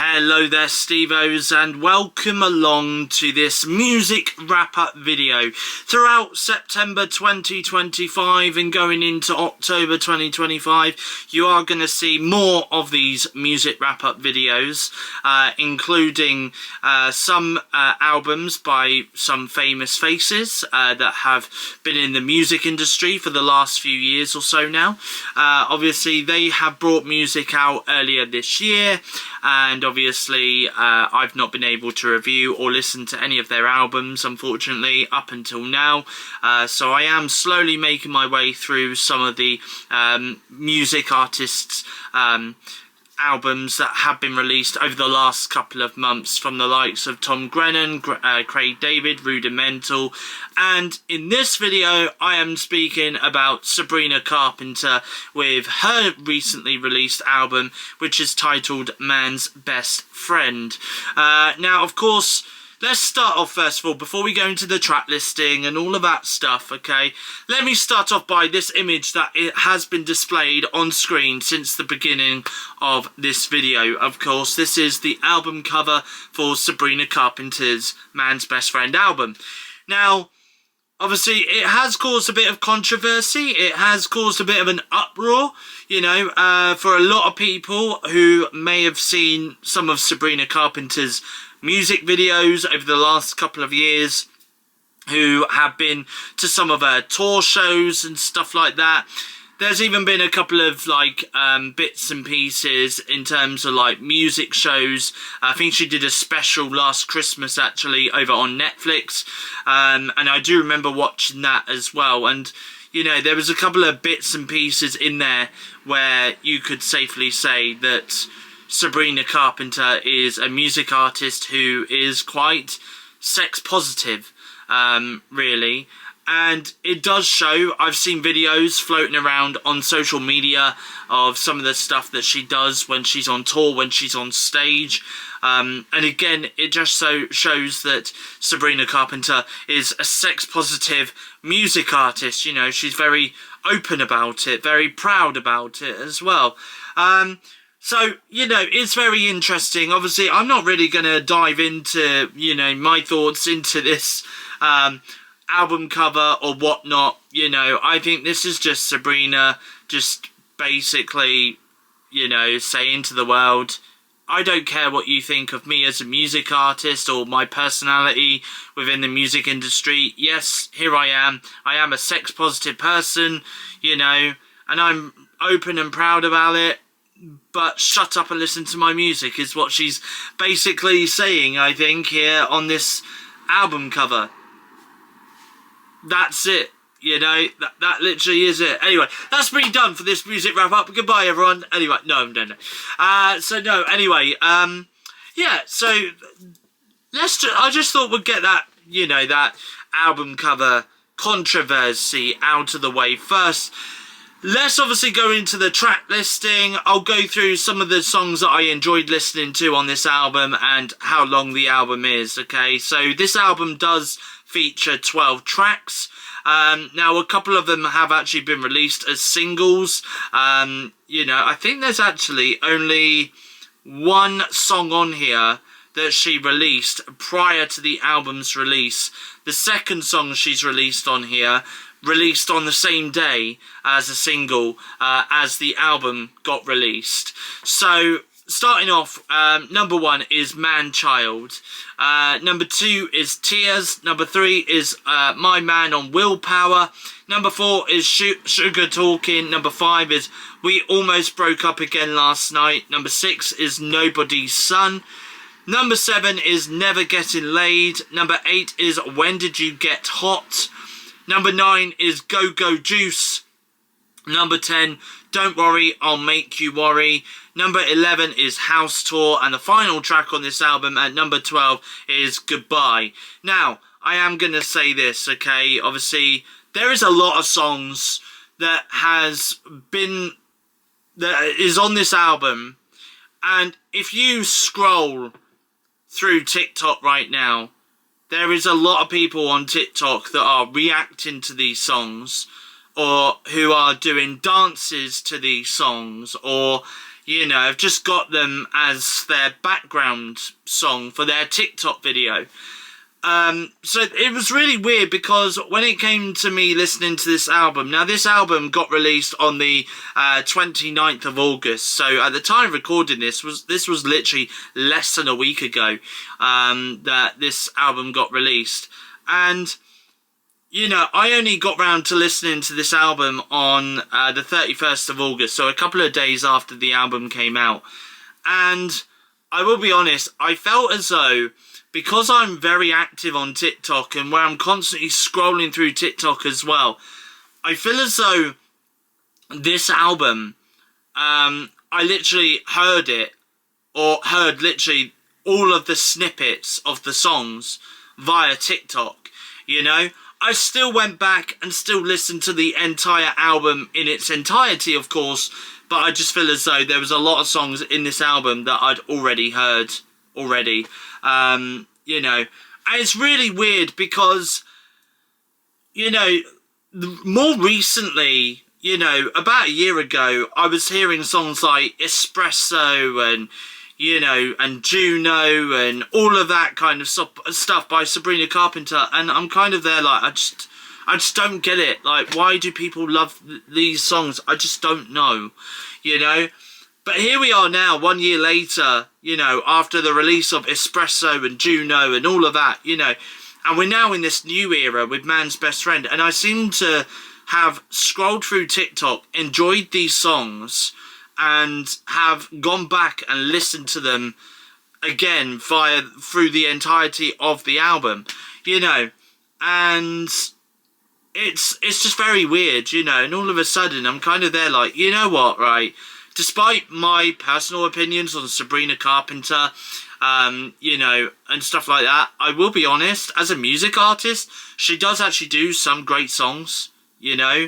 Hello there Stevos, and welcome along to this music wrap-up video. Throughout September 2025 and going into October 2025, you are going to see more of these music wrap-up videos, including some albums by some famous faces that have been in the music industry for the last few years or so now. Obviously, they have brought music out earlier this year, and obviously I've not been able to review or listen to any of their albums, unfortunately, up until now. So I am slowly making my way through some of the music artists' albums that have been released over the last couple of months, from the likes of Tom Grennan, Craig David, Rudimental, and in this video I am speaking about Sabrina Carpenter with her recently released album, which is titled Man's Best Friend. Now, of course, let's start off first of all, before we go into the track listing and all of that stuff, okay? Let me start off by this image that it has been displayed on screen since the beginning of this video. Of course, this is the album cover for Sabrina Carpenter's Man's Best Friend album. Now, obviously, it has caused a bit of controversy. It has caused a bit of an uproar, you know, for a lot of people who may have seen some of Sabrina Carpenter's music videos over the last couple of years, who have been to some of her tour shows and stuff like that. There's even been a couple of like bits and pieces in terms of like music shows. I think she did a special last Christmas actually over on Netflix, and I do remember watching that as well. And you know, there was a couple of bits and pieces in there where you could safely say that Sabrina Carpenter is a music artist who is quite sex positive, really. And it does show. I've seen videos floating around on social media of some of the stuff that she does when she's on tour, when she's on stage. And again, it just so shows that Sabrina Carpenter is a sex positive music artist. You know, she's very open about it, very proud about it as well. So, you know, it's very interesting. Obviously, I'm not really going to dive into, you know, my thoughts into this album cover or whatnot. You know, I think this is just Sabrina just basically, you know, saying to the world, I don't care what you think of me as a music artist or my personality within the music industry. Yes, here I am. I am a sex positive person, you know, and I'm open and proud about it. But shut up and listen to my music is what she's basically saying, I think, here on this album cover. That's it, you know, that literally is it. Anyway, that's me done for this music wrap up. Goodbye, everyone. Anyway, no. Yeah, so I just thought we'd get that, you know, that album cover controversy out of the way first. Let's obviously go into the track listing. I'll go through some of the songs that I enjoyed listening to on this album and how long the album is, okay? So this album does feature 12 tracks. Now, a couple of them have actually been released as singles. You know, I think there's actually only one song on here that she released prior to the album's release. The second song she's released on here released on the same day as a single as the album got released. So starting off, number 1 is Man Child, number 2 is Tears, number 3 is My Man on Willpower, number 4 is Sugar Talking, number 5 is We Almost Broke Up Again Last Night, number 6 is Nobody's Son, number 7 is Never Getting Laid, number 8 is When Did You Get Hot, number 9 is Go Go Juice. Number 10, Don't Worry, I'll Make You Worry. Number 11 is House Tour. And the final track on this album at number 12 is Goodbye. Now, I am going to say this, okay? Obviously, there is a lot of songs that is on this album. And if you scroll through TikTok right now, there is a lot of people on TikTok that are reacting to these songs, or who are doing dances to these songs, or, you know, have just got them as their background song for their TikTok video. So it was really weird, because when it came to me listening to this album, now this album got released on the 29th of August, so at the time of recording this was literally less than a week ago that this album got released. And you know, I only got round to listening to this album on the 31st of August, so a couple of days after the album came out. And I will be honest, I felt as though, because I'm very active on TikTok and where I'm constantly scrolling through TikTok as well, I feel as though this album, I literally heard it, or heard literally all of the snippets of the songs via TikTok, you know? I still went back and still listened to the entire album in its entirety, of course, but I just feel as though there was a lot of songs in this album that I'd already heard already. You know, and it's really weird because, you know, more recently, you know, about a year ago, I was hearing songs like Espresso and, you know, and Juno and all of that kind of stuff by Sabrina Carpenter, and I'm kind of there like, I just don't get it. Like, why do people love these songs? I just don't know, you know? But here we are now, 1 year later, you know, after the release of Espresso and Juno and all of that, you know, and we're now in this new era with Man's Best Friend, and I seem to have scrolled through TikTok, enjoyed these songs, and have gone back and listened to them again through the entirety of the album, you know, and it's just very weird, you know, and all of a sudden I'm kind of there like, you know what, right? Despite my personal opinions on Sabrina Carpenter, you know, and stuff like that, I will be honest, as a music artist, she does actually do some great songs, you know.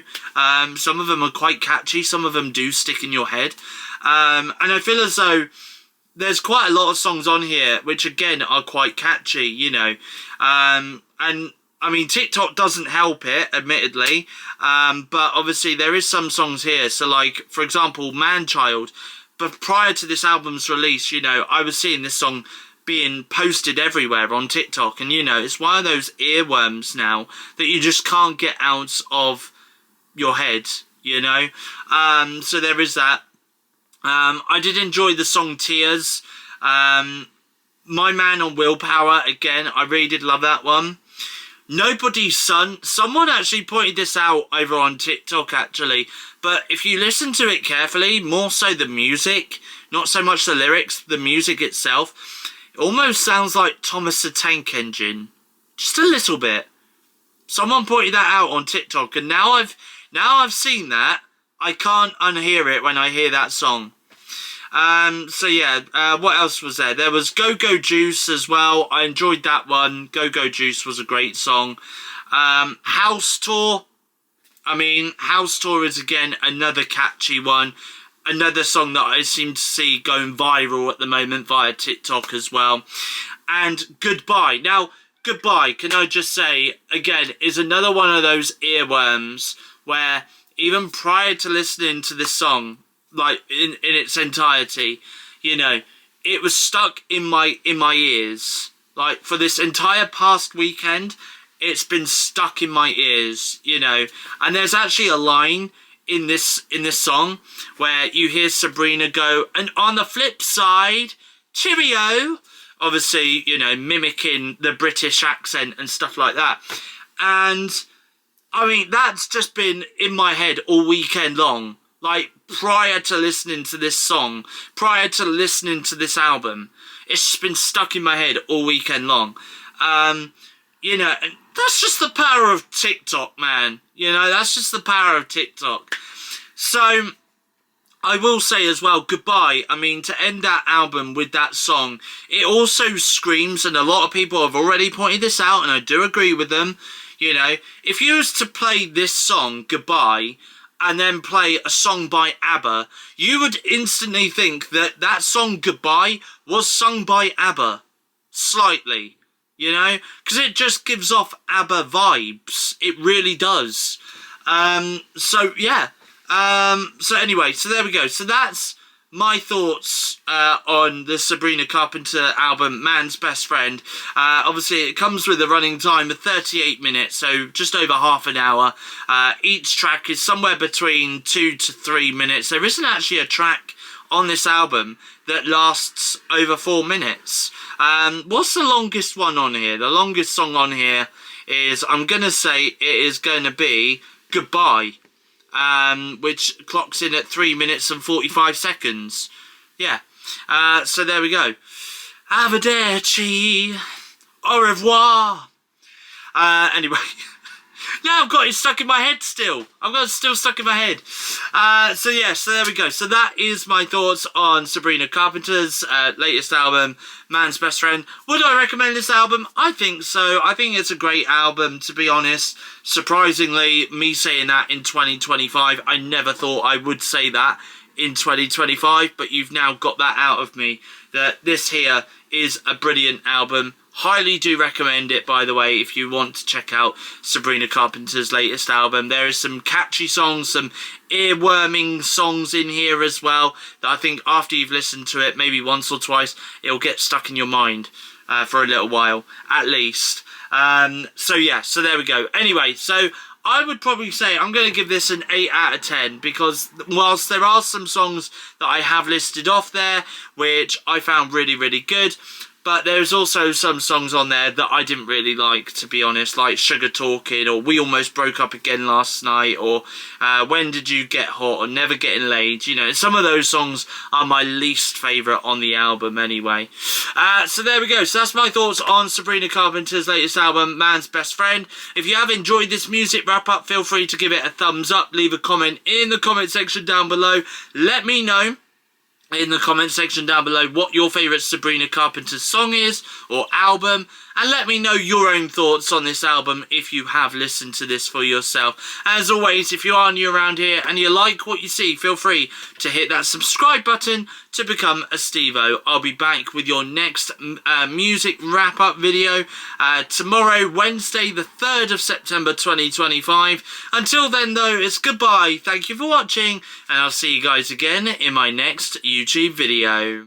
Some of them are quite catchy, some of them do stick in your head. And I feel as though there's quite a lot of songs on here which, again, are quite catchy, you know. And I mean, TikTok doesn't help it, admittedly, but obviously there is some songs here. So, like, for example, Man-Child. But prior to this album's release, you know, I was seeing this song being posted everywhere on TikTok. And, you know, it's one of those earworms now that you just can't get out of your head, you know. So there is that. I did enjoy the song Tears. My Man on Willpower, again, I really did love that one. Nobody's Son. Someone actually pointed this out over on TikTok, actually. But if you listen to it carefully, more so the music, not so much the lyrics, the music itself, it almost sounds like Thomas the Tank Engine. Just a little bit. Someone pointed that out on TikTok, and now I've seen that, I can't unhear it when I hear that song. So yeah, what else was there? There was Go Go Juice as well. I enjoyed that one. Go Go Juice was a great song. House Tour. I mean, House Tour is, again, another catchy one. Another song that I seem to see going viral at the moment via TikTok as well. And Goodbye. Now, Goodbye, can I just say, again, is another one of those earworms where even prior to listening to this song, like in its entirety, you know, it was stuck in my ears. Like, for this entire past weekend, it's been stuck in my ears, you know. And there's actually a line in this song where you hear Sabrina go, and on the flip side, cheerio. Obviously, you know, mimicking the British accent and stuff like that. And I mean, that's just been in my head all weekend long. Like, prior to listening to this song, prior to listening to this album, it's just been stuck in my head all weekend long. You know, and that's just the power of TikTok, man. You know, that's just the power of TikTok. So, I will say as well, Goodbye, I mean, to end that album with that song, it also screams, and a lot of people have already pointed this out, and I do agree with them, you know, if you was to play this song, Goodbye, and then play a song by ABBA, you would instantly think that that song Goodbye was sung by ABBA. Slightly. You know? Because it just gives off ABBA vibes. It really does. So, yeah. So, anyway. So, there we go. So, that's my thoughts on the Sabrina Carpenter album, Man's Best Friend. Obviously, it comes with a running time of 38 minutes, so just over half an hour. Each track is somewhere between 2 to 3 minutes. There isn't actually a track on this album that lasts over 4 minutes. What's the longest one on here? The longest song on here is, I'm going to say it is going to be Goodbye, which clocks in at 3 minutes and 45 seconds. Yeah, so there we go. Arrivederci, au revoir. Anyway, now I've got it stuck in my head still. I've got it still stuck in my head. So yeah, so there we go. So that is my thoughts on Sabrina Carpenter's latest album, Man's Best Friend. Would I recommend this album? I think so. I think it's a great album, to be honest. Surprisingly, me saying that in 2025, I never thought I would say that in 2025, but you've now got that out of me, that this here is a brilliant album. Highly do recommend it, by the way, if you want to check out Sabrina Carpenter's latest album. There is some catchy songs, some earworming songs in here as well, that I think after you've listened to it, maybe once or twice, it'll get stuck in your mind for a little while, at least. So yeah, so there we go. Anyway, so I would probably say I'm going to give this an 8 out of 10, because whilst there are some songs that I have listed off there, which I found really, really good, but there's also some songs on there that I didn't really like, to be honest, like Sugar Talking, or We Almost Broke Up Again Last Night, or When Did You Get Hot, or Never Getting Laid. You know, some of those songs are my least favourite on the album anyway. So there we go. So that's my thoughts on Sabrina Carpenter's latest album, Man's Best Friend. If you have enjoyed this music wrap-up, feel free to give it a thumbs up. Leave a comment in the comment section down below. Let me know in the comment section down below what your favourite Sabrina Carpenter song is, or album, and let me know your own thoughts on this album if you have listened to this for yourself. As always, if you are new around here and you like what you see, feel free to hit that subscribe button to become a Stevo. I'll be back with your next music wrap-up video tomorrow, Wednesday the 3rd of September 2025. Until then though, it's goodbye, thank you for watching, and I'll see you guys again in my next YouTube video.